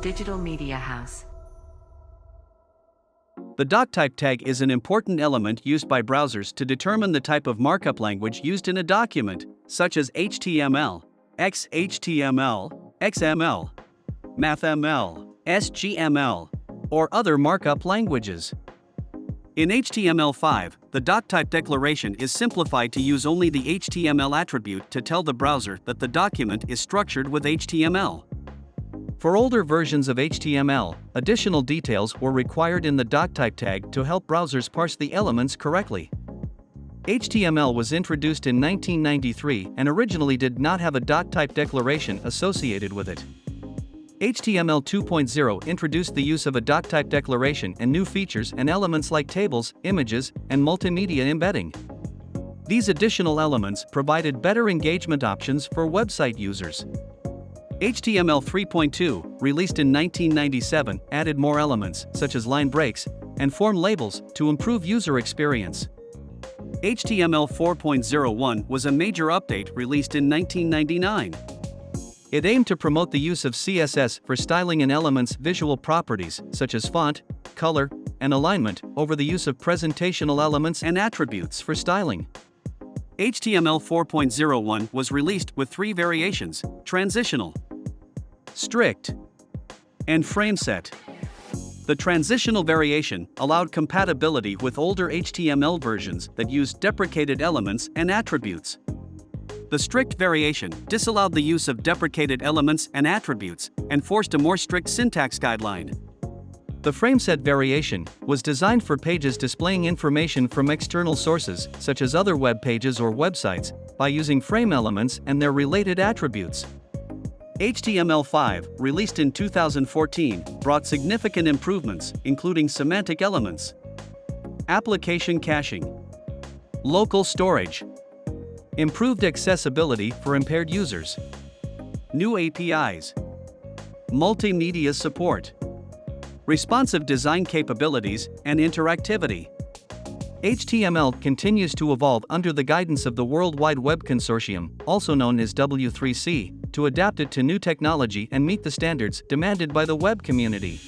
Digital Media House. The doctype tag is an important element used by browsers to determine the type of markup language used in a document, such as HTML, XHTML, XML, MathML, SGML, or other markup languages. In HTML5, the doctype declaration is simplified to use only the HTML attribute to tell the browser that the document is structured with HTML. For older versions of HTML, additional details were required in the doctype tag to help browsers parse the elements correctly. HTML was introduced in 1993 and originally did not have a doctype declaration associated with it. HTML 2.0 introduced the use of a doctype declaration and new features and elements like tables, images, and multimedia embedding. These additional elements provided better engagement options for website users. HTML 3.2, released in 1997, added more elements, such as line breaks and form labels, to improve user experience. HTML 4.01 was a major update released in 1999. It aimed to promote the use of CSS for styling an element's visual properties, such as font, color, and alignment, over the use of presentational elements and attributes for styling. HTML 4.01 was released with three variations: transitional, strict, and frameset. The transitional variation allowed compatibility with older HTML versions that used deprecated elements and attributes. The strict variation disallowed the use of deprecated elements and attributes and forced a more strict syntax guideline. The frameset variation was designed for pages displaying information from external sources, such as other web pages or websites, by using frame elements and their related attributes. HTML5, released in 2014, brought significant improvements, including semantic elements, application caching, local storage, improved accessibility for impaired users, new APIs, multimedia support, responsive design capabilities, and interactivity. HTML continues to evolve under the guidance of the World Wide Web Consortium, also known as W3C, to adapt it to new technology and meet the standards demanded by the web community.